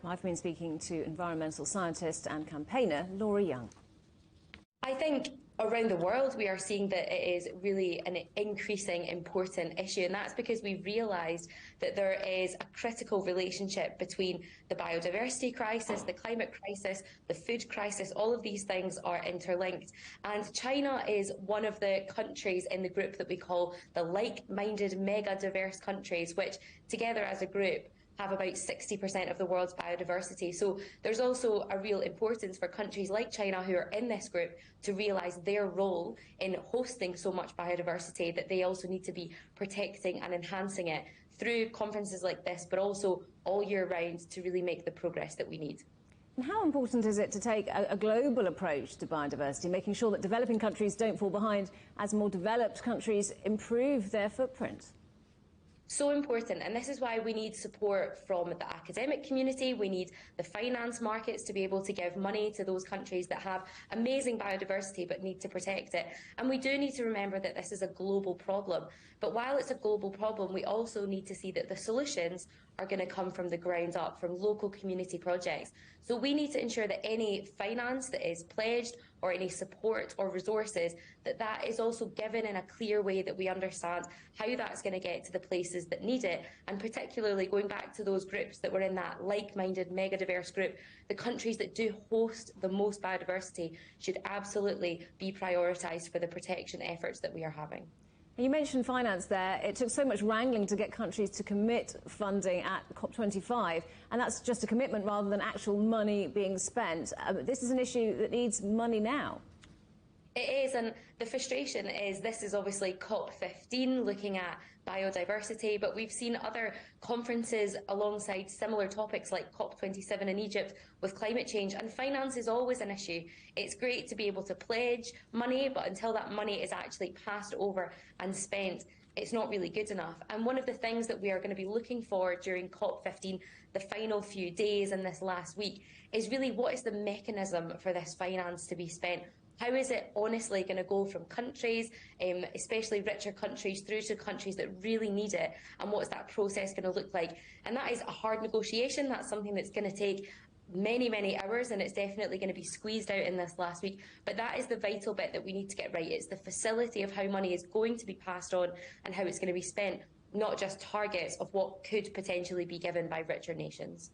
I've been speaking to environmental scientist and campaigner Laura Young. I think around the world we are seeing that it is really an increasing important issue, and that's because we've realised that there is a critical relationship between the biodiversity crisis, the climate crisis, the food crisis. All of these things are interlinked, and China is one of the countries in the group that we call the like-minded mega diverse countries, which together as a group have about 60% of the world's biodiversity. So there's also a real importance for countries like China who are in this group to realise their role in hosting so much biodiversity, that they also need to be protecting and enhancing it through conferences like this, but also all year round to really make the progress that we need. And how important is it to take a global approach to biodiversity, making sure that developing countries don't fall behind as more developed countries improve their footprint? So important, and this is why we need support from the academic community. We need the finance markets to be able to give money to those countries that have amazing biodiversity but need to protect it. And we do need to remember that this is a global problem. But while it's a global problem, we also need to see that the solutions are going to come from the ground up, from local community projects. So we need to ensure that any finance that is pledged or any support or resources, that is also given in a clear way, that we understand how that's going to get to the places that need it. And particularly going back to those groups that were in that like-minded mega diverse group, the countries that do host the most biodiversity should absolutely be prioritised for the protection efforts that we are having. You mentioned finance there. It took so much wrangling to get countries to commit funding at COP25, and that's just a commitment rather than actual money being spent. This is an issue that needs money now. It is, and the frustration is this is obviously COP15 looking at biodiversity, but we've seen other conferences alongside similar topics like COP27 in Egypt with climate change, and finance is always an issue. It's great to be able to pledge money, but until that money is actually passed over and spent, it's not really good enough. And one of the things that we are going to be looking for during COP15, the final few days and this last week, is really what is the mechanism for this finance to be spent. How is it honestly going to go from countries, especially richer countries, through to countries that really need it? And what is that process going to look like? And that is a hard negotiation. That's something that's going to take many, many hours, and it's definitely going to be squeezed out in this last week. But that is the vital bit that we need to get right. It's the facility of how money is going to be passed on and how it's going to be spent, not just targets of what could potentially be given by richer nations.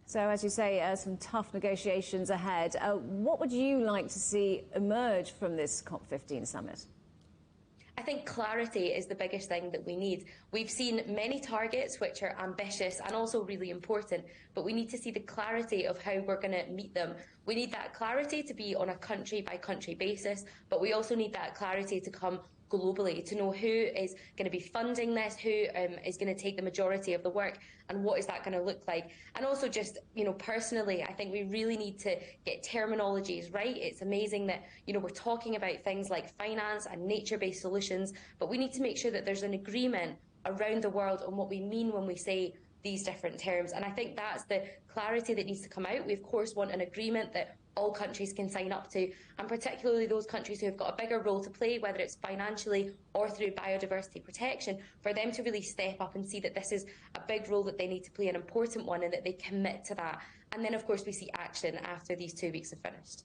So, as you say, some tough negotiations ahead. What would you like to see emerge from this COP15 summit? I think clarity is the biggest thing that we need. We've seen many targets which are ambitious and also really important, but we need to see the clarity of how we're going to meet them. We need that clarity to be on a country-by-country basis, but we also need that clarity to come globally, to know who is going to be funding this, who is going to take the majority of the work, and what is that going to look like. And also just, personally, I think we really need to get terminologies right. It's amazing that, we're talking about things like finance and nature-based solutions, but we need to make sure that there's an agreement around the world on what we mean when we say these different terms. And I think that's the clarity that needs to come out. We, of course, want an agreement that all countries can sign up to, and particularly those countries who have got a bigger role to play, whether it's financially or through biodiversity protection, for them to really step up and see that this is a big role that they need to play, an important one, and that they commit to that. And then, of course, we see action after these 2 weeks have finished.